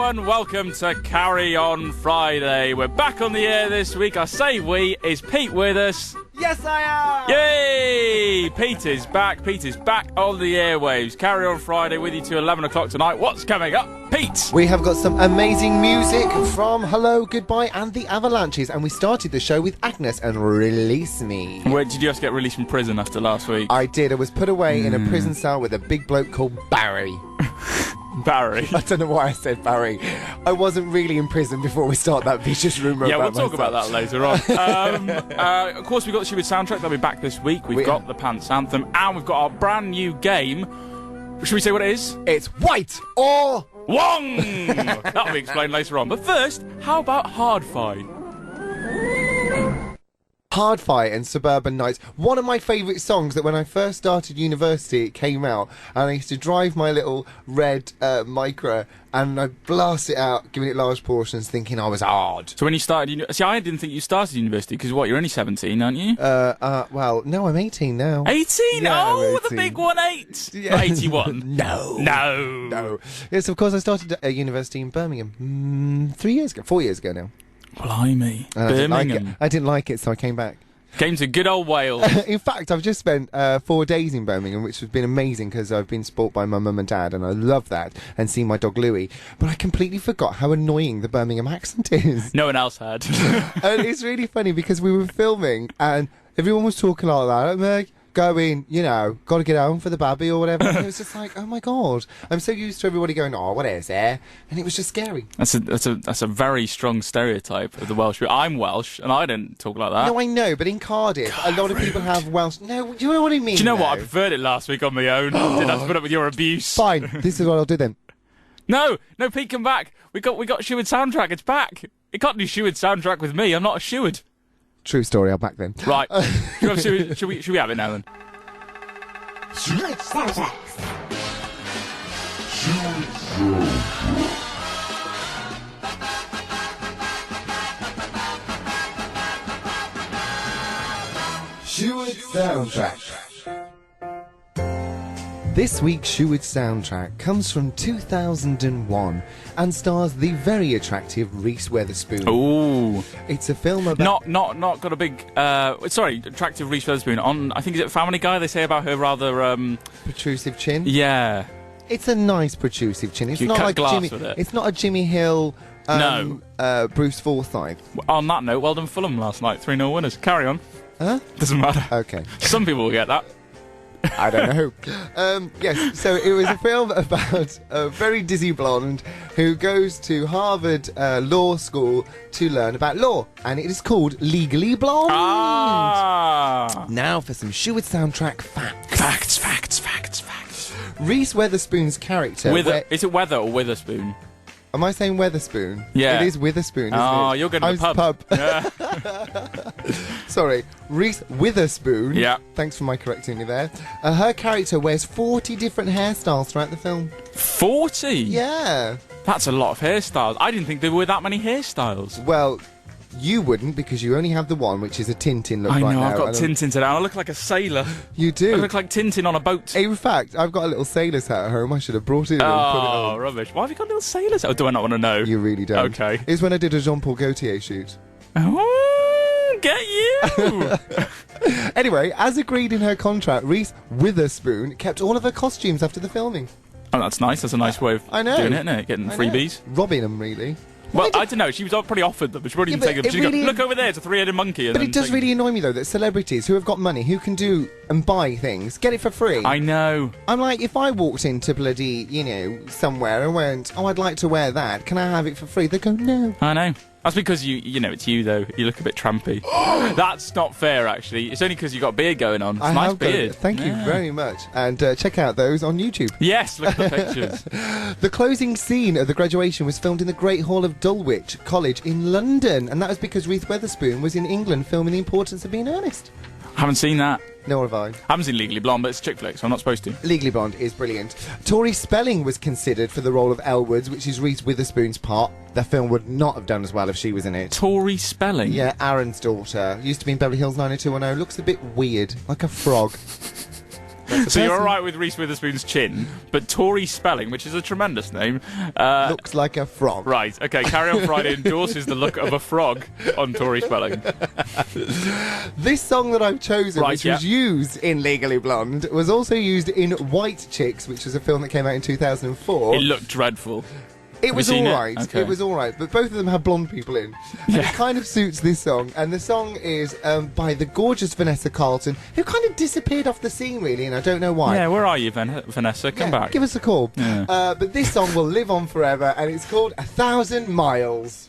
everyone, welcome to Carry On Friday. We're back on the air this week. I say we, is Pete with us? Yes, I am! Yay! Pete is back on the airwaves. Carry On Friday with you to 11 o'clock tonight. What's coming up, Pete? We have got some amazing music from Hello, Goodbye and the Avalanches, and we started the show with Agnes and Release Me. Where did you just get released from prison after last week? I did. I was put away in a prison cell with a big bloke called Barry. Barry. I don't know why I said Barry. I wasn't really in prison before we start that vicious rumour Yeah, about we'll talk about that later on. Of course, we've got the Shoe With soundtrack. That'll be back this week. We've got the Pants Anthem, and we've got our brand new game. Should we say what it is? It's White or Wong! That'll be explained later on. But first, how about Hard Fight? Hard Fight and Suburban Nights. One of my favourite songs that when I first started university, it came out, and I used to drive my little red Micra, and I'd blast it out, giving it large portions, thinking I was hard. So when you started, see, I didn't think you started university, because what, you're only 17, aren't you? Well, no, I'm 18 now. 18? Yeah, oh, I'm 18. the big 1-8. Yeah. Not 81. No. Yes, of course, I started at university in Birmingham 4 years ago now. Blimey. Birmingham. I didn't like it, so I came back. Came to good old Wales. In fact, I've just spent 4 days in Birmingham, which has been amazing because I've been spoilt by my mum and dad, and I love that, and seen my dog Louie. But I completely forgot how annoying the Birmingham accent is. No one else had. And it's really funny because we were filming, and everyone was talking like that. I'm like, going, got to get home for the baby or whatever. And it was just like, oh my God. I'm so used to everybody going, oh, what is there? And it was just scary. That's a very strong stereotype of the Welsh. I'm Welsh, and I don't talk like that. No, I know, but in Cardiff, a lot of people have Welsh. No, do you know what I mean? Do you know what? I preferred it last week on my own. Didn't have to put up with your abuse. Fine, this is what I'll do then. No, Pete, come back. We got Shoe With soundtrack. It's back. You can't do Shoe With soundtrack with me. I'm not a Shoeward. True story, I'll back then. Right. Should we have it now then? Shoe With soundtracks. Shoe With soundtrack. This week's Shoe With soundtrack comes from 2001 and stars the very attractive Reese Witherspoon. Ooh. It's a film about... Not got a big... attractive Reese Witherspoon. On, I think, is it Family Guy? They say about her rather... protrusive chin? Yeah. It's a nice protrusive chin. It's You not cut like glass Jimmy... with it. It's not a Jimmy Hill... No. Bruce Forsyth. On that note, well done Fulham last night. 3-0 winners. Carry on. Huh? Doesn't matter. Okay. Some people will get that. I don't know. Yes, so it was a film about a very dizzy blonde who goes to Harvard Law School to learn about law, and it is called Legally Blonde. Ah! Now for some Shoe With soundtrack facts. Facts. Reese Witherspoon's character... Is it Weather or Witherspoon? Am I saying Weatherspoon? Yeah. It is Witherspoon, isn't it? Oh, you're going to the pub. Yeah. Sorry, Reese Witherspoon. Yeah. Thanks for my correcting me there. Her character wears 40 different hairstyles throughout the film. 40? Yeah. That's a lot of hairstyles. I didn't think there were that many hairstyles. Well, you wouldn't because you only have the one, which is a Tintin look I know, right now. I've got Tintin today. I look like a sailor. You do. I look like Tintin on a boat. In fact, I've got a little sailor's hat at home. I should have brought it in and put it on. Oh, rubbish. Why have you got a little sailor's hat? Oh, do I not want to know? You really don't. Okay. It's when I did a Jean-Paul Gaultier shoot. Oh, get you! Anyway, as agreed in her contract, Reese Witherspoon kept all of her costumes after the filming. Oh, that's nice. That's a nice way of doing it, isn't it? Getting freebies. Robbing them, really. Well, I don't know. She was probably offered them, but she probably didn't take them. She really, go, look over there, it's a three-headed monkey. But it does really annoy me, though, that celebrities who have got money, who can do and buy things, get it for free. I know. I'm like, if I walked into bloody, somewhere and went, oh, I'd like to wear that, can I have it for free? They go, no. I know. That's because it's you, though. You look a bit trampy. That's not fair, actually. It's only because you've got a beard going on. It's a nice beard. Thank you very much. And check out those on YouTube. Yes, look at the pictures. The closing scene of the graduation was filmed in the Great Hall of Dulwich College in London. And that was because Reese Witherspoon was in England filming The Importance of Being Earnest. Haven't seen that. Nor have I. Haven't seen Legally Blonde, but it's a chick flick, so I'm not supposed to. Legally Blonde is brilliant. Tori Spelling was considered for the role of Elwoods, which is Reese Witherspoon's part. The film would not have done as well if she was in it. Tori Spelling? Yeah, Aaron's daughter. Used to be in Beverly Hills 90210. Looks a bit weird, like a frog. So you're all right with Reese Witherspoon's chin, but Tori Spelling, which is a tremendous name, looks like a frog. Right, okay, Carry On Friday endorses the look of a frog on Tori Spelling. This song that I've chosen, Right, which yeah. was used in Legally Blonde, was also used in White Chicks, which was a film that came out in 2004. It looked dreadful. It was seen it? alright. Okay. It was alright, but both of them have blonde people in. And it kind of suits this song. And the song is by the gorgeous Vanessa Carlton, who kind of disappeared off the scene, really, and I don't know why. Yeah, where are you, Vanessa? Come back. Give us a call. Yeah. But this song will live on forever, and it's called 1,000 Miles.